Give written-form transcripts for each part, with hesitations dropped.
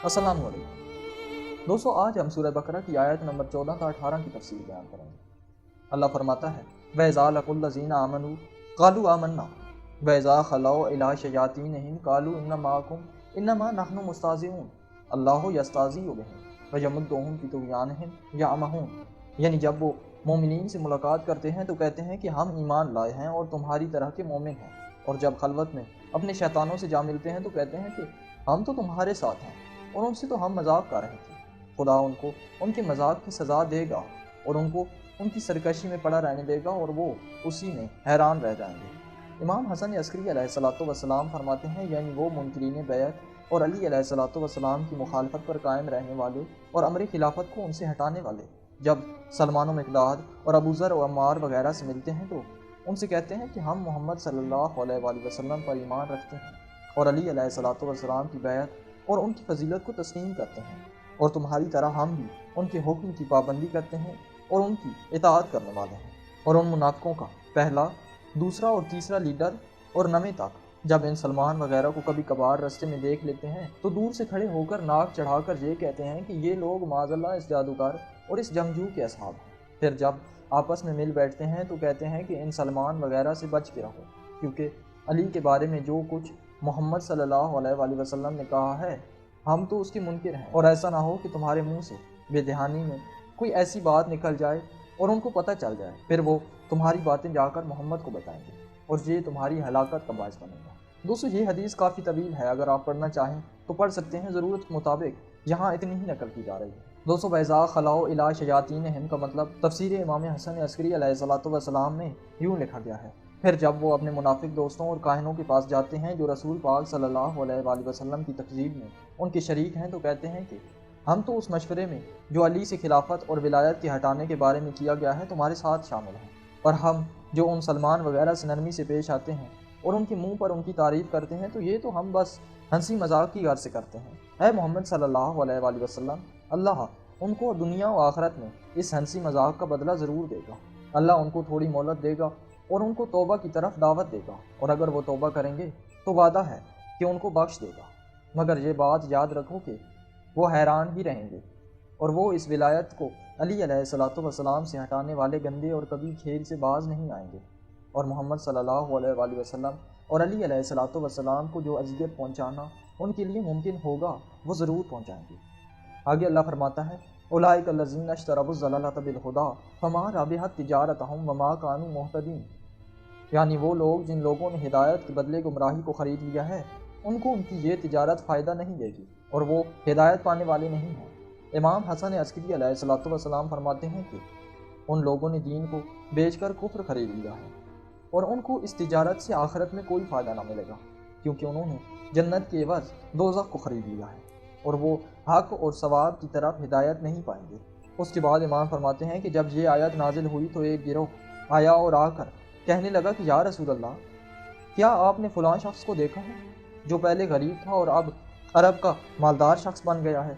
السلام علیکم دوستو، آج ہم سورہ بقرہ کی آیت نمبر 14 تا 18 کی تفصیل بیان کریں گے۔ اللہ فرماتا ہے وَإِذَا لَقُوا الَّذِينَ آمَنُوا قَالُوا آمَنَّا وَإِذَا خَلَوْا إِلَىٰ شَيَاطِينِهِمْ قَالُوا إِنَّمَا نَحْنُ مُسْتَهْزِئُونَ اللَّهُ يَسْتَهْزِئُ بِهِمْ وَيَمُدُّهُمْ فِي طُغْيَانِهِمْ يَعْمَهُونَ، یعنی جب وہ مومنین سے ملاقات کرتے ہیں تو کہتے ہیں کہ ہم ایمان لائے ہیں اور تمہاری طرح کے مومن ہیں، اور جب خلوت میں اپنے شیطانوں سے جا ملتے ہیں تو کہتے ہیں کہ ہم تو تمہارے ساتھ ہیں اور ان سے تو ہم مذاق کر رہے تھے۔ خدا ان کو ان کے مذاق کی سزا دے گا اور ان کو ان کی سرکشی میں پڑا رہنے دے گا اور وہ اسی میں حیران رہ جائیں گے۔ امام حسن عسکری علیہ السلام فرماتے ہیں، یعنی وہ منکرین بیعت اور علی علیہ السلام کی مخالفت پر قائم رہنے والے اور امر خلافت کو ان سے ہٹانے والے، جب سلمان و مقداد اور ابو ذر و عمار وغیرہ سے ملتے ہیں تو ان سے کہتے ہیں کہ ہم محمد صلی اللہ علیہ وآلہ وسلم پر ایمان رکھتے ہیں اور علی علیہ السلام کی بیعت اور ان کی فضیلت کو تسلیم کرتے ہیں، اور تمہاری طرح ہم بھی ان کے حکم کی پابندی کرتے ہیں اور ان کی اطاعت کرنے والے ہیں۔ اور ان منافقوں کا پہلا، دوسرا اور تیسرا لیڈر اور نویں تک جب ان سلمان وغیرہ کو کبھی کبھار رستے میں دیکھ لیتے ہیں تو دور سے کھڑے ہو کر ناک چڑھا کر یہ کہتے ہیں کہ یہ لوگ معاذ اللہ اس جادوگر اور اس جنگجو کے اصحاب ہیں۔ پھر جب آپس میں مل بیٹھتے ہیں تو کہتے ہیں کہ ان سلمان وغیرہ سے بچ کے رہو، کیونکہ علی کے بارے میں جو کچھ محمد صلی اللہ علیہ وآلہ وسلم نے کہا ہے ہم تو اس کے منکر ہیں، اور ایسا نہ ہو کہ تمہارے منہ سے بے دہانی میں کوئی ایسی بات نکل جائے اور ان کو پتہ چل جائے، پھر وہ تمہاری باتیں جا کر محمد کو بتائیں گے اور یہ تمہاری ہلاکت کا باعث بنے گا۔ دوستو، یہ حدیث کافی طویل ہے، اگر آپ پڑھنا چاہیں تو پڑھ سکتے ہیں، ضرورت کے مطابق یہاں اتنی ہی نقل کی جا رہی ہے۔ دوستو، وَإِذَا خَلَوْا إِلَىٰ شَيَاطِينِهِمْ کا مطلب تفسیر امام حسن عسکری علیہ السلام میں یوں لکھا گیا ہے، پھر جب وہ اپنے منافق دوستوں اور کاہنوں کے پاس جاتے ہیں جو رسول پاک صلی اللہ علیہ وآلہ وسلم کی تکذیب میں ان کے شریک ہیں تو کہتے ہیں کہ ہم تو اس مشورے میں جو علی سے خلافت اور ولایت کے ہٹانے کے بارے میں کیا گیا ہے تمہارے ساتھ شامل ہیں، اور ہم جو ان سلمان وغیرہ سے نرمی سے پیش آتے ہیں اور ان کے منہ پر ان کی تعریف کرتے ہیں تو یہ تو ہم بس ہنسی مذاق کی غرض سے کرتے ہیں۔ اے محمد صلی اللہ علیہ وآلہ وسلم، اللہ ان کو دنیا و آخرت میں اس ہنسی مذاق کا بدلہ ضرور دے گا۔ اللہ ان کو تھوڑی مہلت دے گا اور ان کو توبہ کی طرف دعوت دے گا، اور اگر وہ توبہ کریں گے تو وعدہ ہے کہ ان کو بخش دے گا، مگر یہ بات یاد رکھو کہ وہ حیران ہی رہیں گے اور وہ اس ولایت کو علی علیہ السلام سے ہٹانے والے گندے اور کبھی کھیل سے باز نہیں آئیں گے، اور محمد صلی اللہ علیہ وآلہ وسلم اور علی علیہ السلام کو جو اذیت پہنچانا ان کے لیے ممکن ہوگا وہ ضرور پہنچائیں گے۔ آگے اللہ فرماتا ہے اولئک الذین اشتروا الضلالۃ بالہدی فما ربحت تجارتہم وما کانوا مہتدین، یعنی وہ لوگ جن لوگوں نے ہدایت کے بدلے گمراہی کو خرید لیا ہے ان کو ان کی یہ تجارت فائدہ نہیں دے گی اور وہ ہدایت پانے والے نہیں ہیں۔ امام حسن عسکری علیہ السلام فرماتے ہیں کہ ان لوگوں نے دین کو بیچ کر کفر خرید لیا ہے اور ان کو اس تجارت سے آخرت میں کوئی فائدہ نہ ملے گا، کیونکہ انہوں نے جنت کے عوض دوزخ کو خرید لیا ہے اور وہ حق اور ثواب کی طرف ہدایت نہیں پائیں گے۔ اس کے بعد امام فرماتے ہیں کہ جب یہ آیت نازل ہوئی تو ایک گروہ آیا اور آ کر کہنے لگا کہ یا رسول اللہ، کیا آپ نے فلاں شخص کو دیکھا ہے جو پہلے غریب تھا اور اب عرب کا مالدار شخص بن گیا ہے؟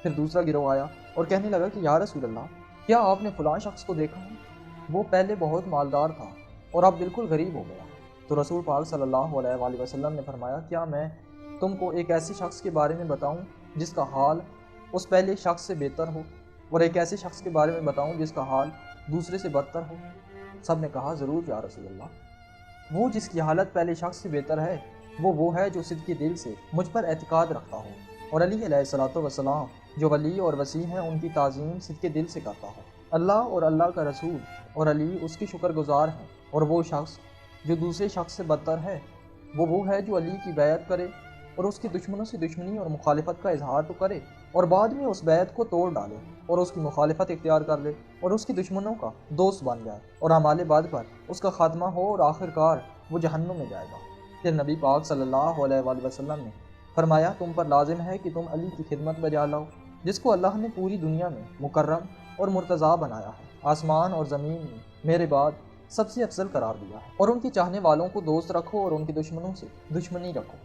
پھر دوسرا گروہ آیا اور کہنے لگا کہ یا رسول اللہ، کیا آپ نے فلاں شخص کو دیکھا ہے، وہ پہلے بہت مالدار تھا اور اب بالکل غریب ہو گیا۔ تو رسول پاک صلی اللہ علیہ وآلہ وسلم نے فرمایا، کیا میں تم کو ایک ایسے شخص کے بارے میں بتاؤں جس کا حال اس پہلے شخص سے بہتر ہو، اور ایک ایسے شخص کے بارے میں بتاؤں جس کا حال دوسرے سے بدتر ہو؟ سب نے کہا ضرور یا رسول اللہ، وہ جس کی حالت پہلے شخص سے بہتر ہے وہ ہے جو صدق دل سے مجھ پر اعتقاد رکھتا ہو، اور علی علیہ السلام جو ولی اور وسیع ہیں ان کی تعظیم صدق دل سے کرتا ہو۔ اللہ اور اللہ کا رسول اور علی اس کے شکر گزار ہیں، اور وہ شخص جو دوسرے شخص سے بدتر ہے وہ ہے جو علی کی بیعت کرے اور اس کے دشمنوں سے دشمنی اور مخالفت کا اظہار تو کرے اور بعد میں اس بیعت کو توڑ ڈالے اور اس کی مخالفت اختیار کر لے اور اس کے دشمنوں کا دوست بن جائے اور اعمال بعد پر اس کا خاتمہ ہو اور آخر کار وہ جہنم میں جائے گا۔ پھر نبی پاک صلی اللہ علیہ وآلہ وسلم نے فرمایا، تم پر لازم ہے کہ تم علی کی خدمت بجا لاؤ جس کو اللہ نے پوری دنیا میں مکرم اور مرتضیٰ بنایا ہے، آسمان اور زمین میں میرے بعد سب سے افضل قرار دیا ہے، اور ان کے چاہنے والوں کو دوست رکھو اور ان کے دشمنوں سے دشمنی رکھو۔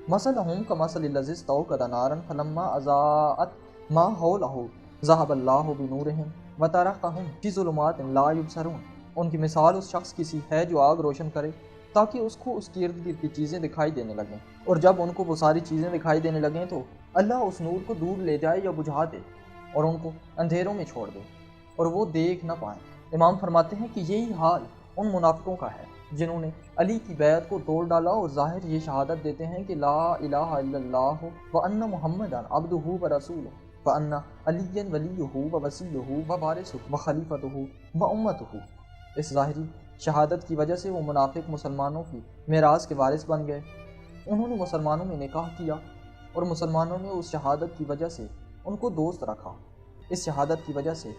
مثلہم کمثل الذی استوقد نارا فلما اضاءت ما حولہ ذہب اللہ بنورہم وترکہم فی ظلمات لا یبصرون، ان کی مثال اس شخص کی سی ہے جو آگ روشن کرے تاکہ اس کو اس کی ارد گرد کی چیزیں دکھائی دینے لگیں، اور جب ان کو وہ ساری چیزیں دکھائی دینے لگیں تو اللہ اس نور کو دور لے جائے یا بجھا دے اور ان کو اندھیروں میں چھوڑ دے اور وہ دیکھ نہ پائیں۔ امام فرماتے ہیں کہ یہی حال ان منافقوں کا ہے جنہوں نے علی کی بیعت کو توڑ ڈالا اور ظاہر یہ شہادت دیتے ہیں کہ لا الہ الا اللہ وان محمدا عبدہ ورسولہ وان علی ولیہ ووصیہ ووارثہ وخلیفۃہ وامتہ۔ اس ظاہری شہادت کی وجہ سے وہ منافق مسلمانوں کی میراث کے وارث بن گئے۔ انہوں نے مسلمانوں میں نکاح کیا اور مسلمانوں نے اس شہادت کی وجہ سے ان کو دوست رکھا۔ اس شہادت کی وجہ سے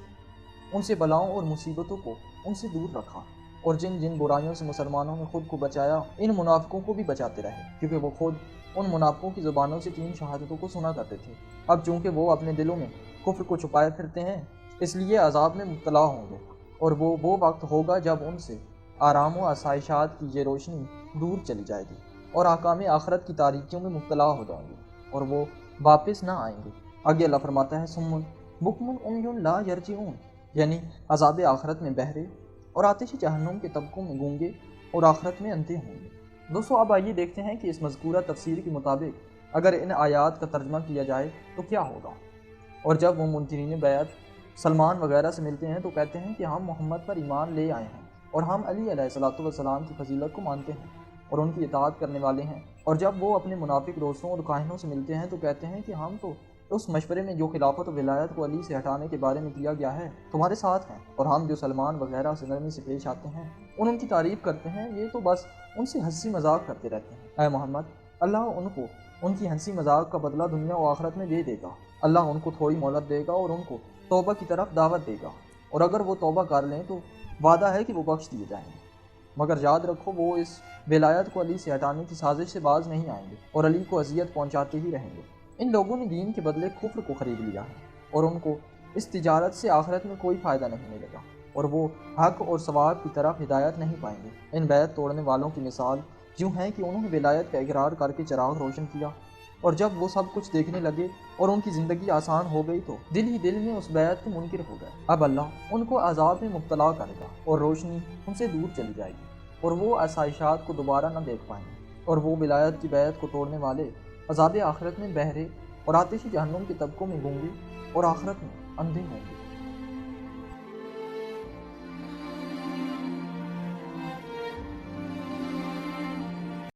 ان سے بلاؤں اور مصیبتوں کو ان سے دور رکھا، اور جن جن برائیوں سے مسلمانوں نے خود کو بچایا ان منافقوں کو بھی بچاتے رہے، کیونکہ وہ خود ان منافقوں کی زبانوں سے 3 شہادتوں کو سنا کرتے تھے۔ اب چونکہ وہ اپنے دلوں میں کفر کو چھپائے پھرتے ہیں، اس لیے عذاب میں مبتلا ہوں گے، اور وہ وقت ہوگا جب ان سے آرام و آسائشات کی یہ روشنی دور چلی جائے گی اور احکام آخرت کی تاریکیوں میں مبتلا ہو جائیں گے اور وہ واپس نہ آئیں گے۔ آگے اللہ فرماتا ہے سمن بکمن عمی لا یرجعون، یعنی عذاب آخرت میں بہرے اور آتش جہنم کے طبقوں میں گونگے اور آخرت میں اندھے ہوں گے۔ دوستو اب آئیے دیکھتے ہیں کہ اس مذکورہ تفسیر کے مطابق اگر ان آیات کا ترجمہ کیا جائے تو کیا ہوگا۔ اور جب وہ منکرین بیعت سلمان وغیرہ سے ملتے ہیں تو کہتے ہیں کہ ہم محمد پر ایمان لے آئے ہیں اور ہم علی علیہ الصلوۃ والسلام کی فضیلت کو مانتے ہیں اور ان کی اطاعت کرنے والے ہیں۔ اور جب وہ اپنے منافق دوستوں اور کاہنوں سے ملتے ہیں تو کہتے ہیں کہ ہم تو اس مشورے میں جو خلافت و ولایت کو علی سے ہٹانے کے بارے میں کیا گیا ہے تمہارے ساتھ ہیں، اور ہم جو سلمان وغیرہ سے نرمی سے پیش آتے ہیں ان کی تعریف کرتے ہیں، یہ تو بس ان سے ہنسی مذاق کرتے رہتے ہیں۔ اے محمد، اللہ ان کو ان کی ہنسی مذاق کا بدلہ دنیا و آخرت میں دے دے گا۔ اللہ ان کو تھوڑی مہلت دے گا اور ان کو توبہ کی طرف دعوت دے گا، اور اگر وہ توبہ کر لیں تو وعدہ ہے کہ وہ بخش دیے جائیں گے۔ مگر یاد رکھو وہ اس ولایت کو علی سے ہٹانے کی سازش سے باز نہیں آئیں گے اور علی کو اذیت پہنچاتے ہی رہیں گے۔ ان لوگوں نے دین کے بدلے کفر کو خرید لیا ہے اور ان کو اس تجارت سے آخرت میں کوئی فائدہ نہیں ملے گا، اور وہ حق اور ثواب کی طرف ہدایت نہیں پائیں گے۔ ان بیعت توڑنے والوں کی مثال یوں ہے کہ انہوں نے ولایت کا اقرار کر کے چراغ روشن کیا، اور جب وہ سب کچھ دیکھنے لگے اور ان کی زندگی آسان ہو گئی تو دل ہی دل میں اس بیعت کے منکر ہو گئے۔ اب اللہ ان کو عذاب میں مبتلا کرے گا اور روشنی ان سے دور چلی جائے گی، اور وہ آسائشات کو دوبارہ نہ دیکھ پائیں گے، اور وہ ولایت کی بیعت کو توڑنے والے عذاب آخرت میں بہرے اور آتش جہنم کے طبقوں میں گونگے اور آخرت میں اندھے ہوں گے۔